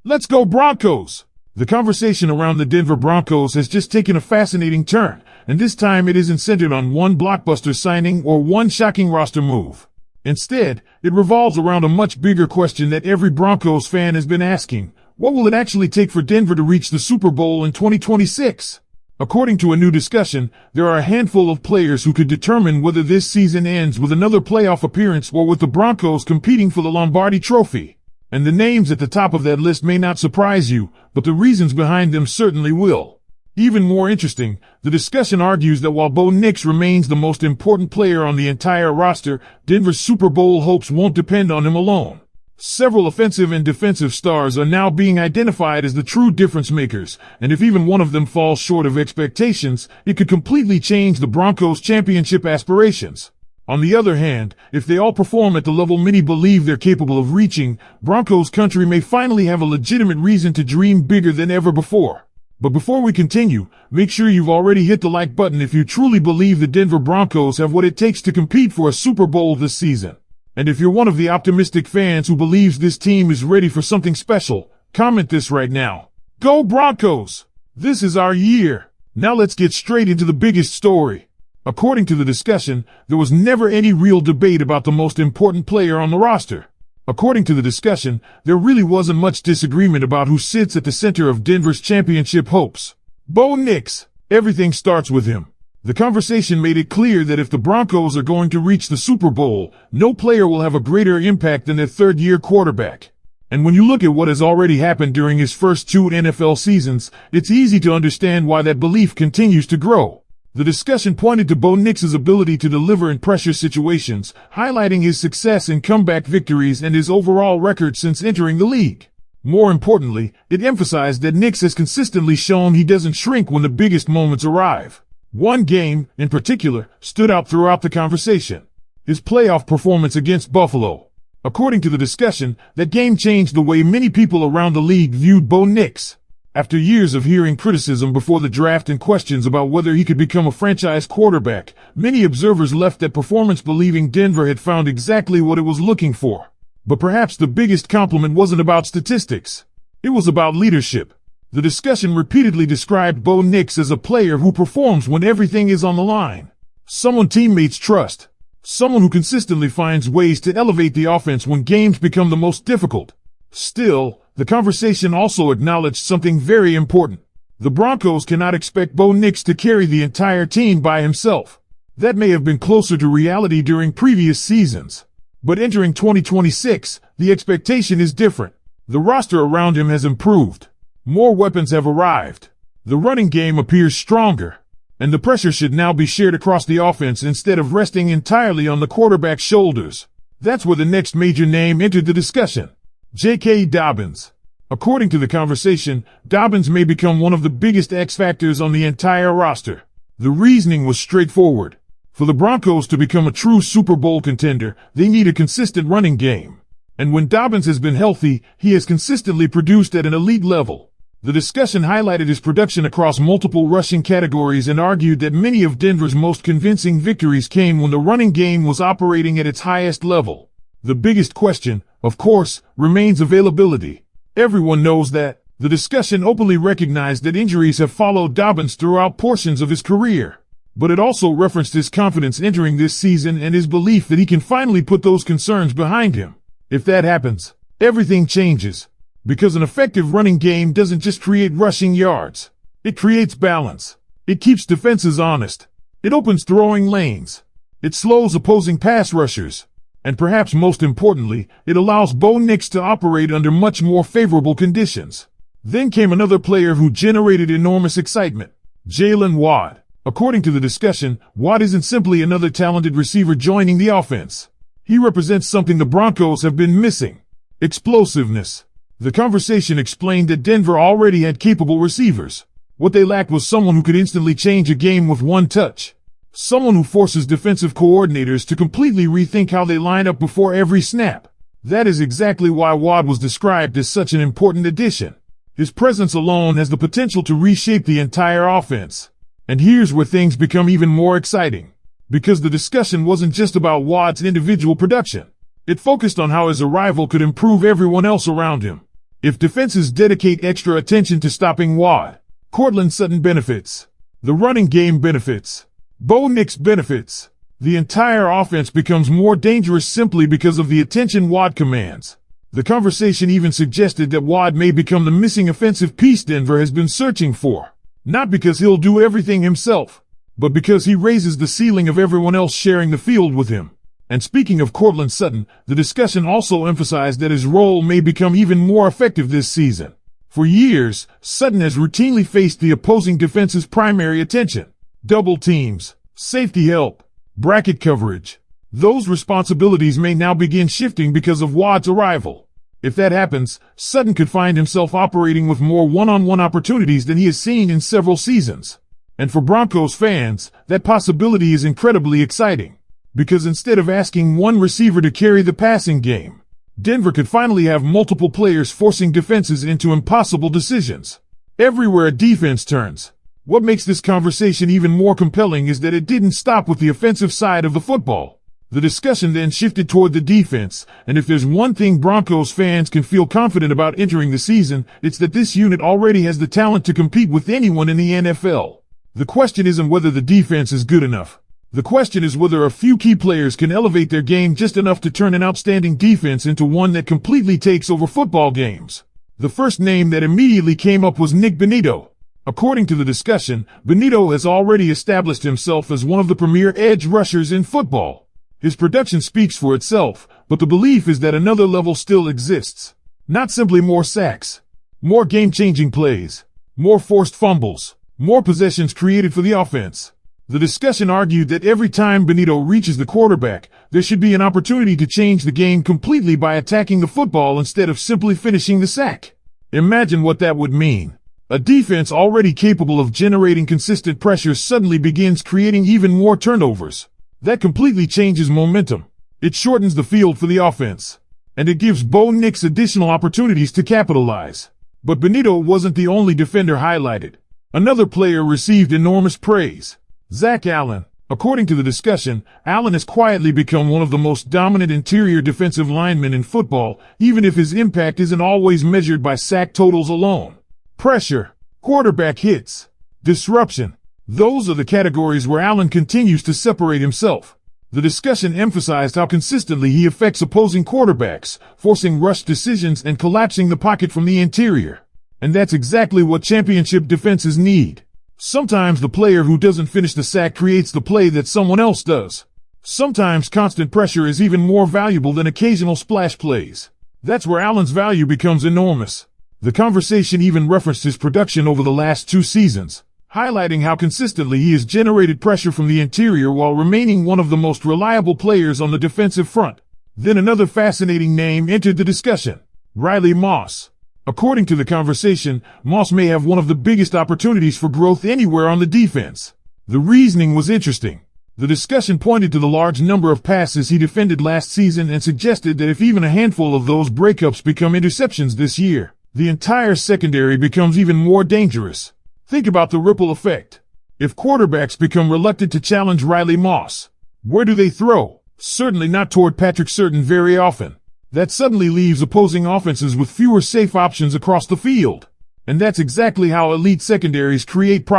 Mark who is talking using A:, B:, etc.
A: Let's go Broncos! The conversation around the Denver Broncos has just taken a fascinating turn, and this time it isn't centered on one blockbuster signing or one shocking roster move. Instead, it revolves around a much bigger question that every Broncos fan has been asking. What will it actually take for Denver to reach the Super Bowl in 2026? According to a new discussion, there are a handful of players who could determine whether this season ends with another playoff appearance or with the Broncos competing for the Lombardi Trophy. And the names at the top of that list may not surprise you, but the reasons behind them certainly will. Even more interesting, the discussion argues that while Bo Nix remains the most important player on the entire roster, Denver's Super Bowl hopes won't depend on him alone. Several offensive and defensive stars are now being identified as the true difference makers, and if even one of them falls short of expectations, it could completely change the Broncos' championship aspirations. On the other hand, if they all perform at the level many believe they're capable of reaching, Broncos country may finally have a legitimate reason to dream bigger than ever before. But before we continue, make sure you've already hit the like button if you truly believe the Denver Broncos have what it takes to compete for a Super Bowl this season. And if you're one of the optimistic fans who believes this team is ready for something special, comment this right now. Go Broncos! This is our year! Now let's get straight into the biggest story. According to the discussion, there was never any real debate about the most important player on the roster. According to the discussion, there really wasn't much disagreement about who sits at the center of Denver's championship hopes. Bo Nix. Everything starts with him. The conversation made it clear that if the Broncos are going to reach the Super Bowl, no player will have a greater impact than their third-year quarterback. And when you look at what has already happened during his first 2 NFL seasons, it's easy to understand why that belief continues to grow. The discussion pointed to Bo Nix's ability to deliver in pressure situations, highlighting his success in comeback victories and his overall record since entering the league. More importantly, it emphasized that Nix has consistently shown he doesn't shrink when the biggest moments arrive. One game, in particular, stood out throughout the conversation. His playoff performance against Buffalo. According to the discussion, that game changed the way many people around the league viewed Bo Nix. After years of hearing criticism before the draft and questions about whether he could become a franchise quarterback, many observers left that performance believing Denver had found exactly what it was looking for. But perhaps the biggest compliment wasn't about statistics. It was about leadership. The discussion repeatedly described Bo Nix as a player who performs when everything is on the line. Someone teammates trust. Someone who consistently finds ways to elevate the offense when games become the most difficult. Still, the conversation also acknowledged something very important. The Broncos cannot expect Bo Nix to carry the entire team by himself. That may have been closer to reality during previous seasons. But entering 2026, the expectation is different. The roster around him has improved. More weapons have arrived. The running game appears stronger. And the pressure should now be shared across the offense instead of resting entirely on the quarterback's shoulders. That's where the next major name entered the discussion. J.K. Dobbins. According to the conversation, Dobbins may become one of the biggest X factors on the entire roster. The reasoning was straightforward. For the Broncos to become a true Super Bowl contender, they need a consistent running game. And when Dobbins has been healthy, he has consistently produced at an elite level. The discussion highlighted his production across multiple rushing categories and argued that many of Denver's most convincing victories came when the running game was operating at its highest level. The biggest question, of course, remains availability. Everyone knows that. The discussion openly recognized that injuries have followed Dobbins throughout portions of his career. But it also referenced his confidence entering this season and his belief that he can finally put those concerns behind him. If that happens, everything changes. Because an effective running game doesn't just create rushing yards. It creates balance. It keeps defenses honest. It opens throwing lanes. It slows opposing pass rushers. And perhaps most importantly, it allows Bo Nix to operate under much more favorable conditions. Then came another player who generated enormous excitement. Jalen Waddle. According to the discussion, Waddle isn't simply another talented receiver joining the offense. He represents something the Broncos have been missing. Explosiveness. The conversation explained that Denver already had capable receivers. What they lacked was someone who could instantly change a game with one touch. Someone who forces defensive coordinators to completely rethink how they line up before every snap. That is exactly why Waddle was described as such an important addition. His presence alone has the potential to reshape the entire offense. And here's where things become even more exciting. Because the discussion wasn't just about Waddle's individual production. It focused on how his arrival could improve everyone else around him. If defenses dedicate extra attention to stopping Watt, Courtland Sutton benefits. The running game benefits. Bo Nix benefits. The entire offense becomes more dangerous simply because of the attention Watt commands. The conversation even suggested that Watt may become the missing offensive piece Denver has been searching for. Not because he'll do everything himself, but because he raises the ceiling of everyone else sharing the field with him. And speaking of Courtland Sutton, the discussion also emphasized that his role may become even more effective this season. For years, Sutton has routinely faced the opposing defense's primary attention. Double teams, safety help, bracket coverage. Those responsibilities may now begin shifting because of Watt's arrival. If that happens, Sutton could find himself operating with more one-on-one opportunities than he has seen in several seasons. And for Broncos fans, that possibility is incredibly exciting. Because instead of asking one receiver to carry the passing game, Denver could finally have multiple players forcing defenses into impossible decisions. Everywhere a defense turns. What makes this conversation even more compelling is that it didn't stop with the offensive side of the football. The discussion then shifted toward the defense, and if there's one thing Broncos fans can feel confident about entering the season, it's that this unit already has the talent to compete with anyone in the NFL. The question isn't whether the defense is good enough. The question is whether a few key players can elevate their game just enough to turn an outstanding defense into one that completely takes over football games. The first name that immediately came up was Nick Bonitto. According to the discussion, Bonitto has already established himself as one of the premier edge rushers in football. His production speaks for itself, but the belief is that another level still exists. Not simply more sacks, more game-changing plays, more forced fumbles, more possessions created for the offense. The discussion argued that every time Bonitto reaches the quarterback, there should be an opportunity to change the game completely by attacking the football instead of simply finishing the sack. Imagine what that would mean. A defense already capable of generating consistent pressure suddenly begins creating even more turnovers. That completely changes momentum. It shortens the field for the offense. And it gives Bo Nix additional opportunities to capitalize. But Bonitto wasn't the only defender highlighted. Another player received enormous praise. Zach Allen. According to the discussion, Allen has quietly become one of the most dominant interior defensive linemen in football, even if his impact isn't always measured by sack totals alone. Pressure, quarterback hits, disruption. Those are the categories where Allen continues to separate himself. The discussion emphasized how consistently he affects opposing quarterbacks, forcing rush decisions and collapsing the pocket from the interior. And that's exactly what championship defenses need. Sometimes the player who doesn't finish the sack creates the play that someone else does. Sometimes constant pressure is even more valuable than occasional splash plays. That's where Allen's value becomes enormous. The conversation even referenced his production over the last 2 seasons, highlighting how consistently he has generated pressure from the interior while remaining one of the most reliable players on the defensive front. Then another fascinating name entered the discussion: Riley Moss. According to the conversation, Moss may have one of the biggest opportunities for growth anywhere on the defense. The reasoning was interesting. The discussion pointed to the large number of passes he defended last season and suggested that if even a handful of those breakups become interceptions this year, the entire secondary becomes even more dangerous. Think about the ripple effect. If quarterbacks become reluctant to challenge Riley Moss, where do they throw? Certainly not toward Patrick Surtain very often. That suddenly leaves opposing offenses with fewer safe options across the field. And that's exactly how elite secondaries create problems.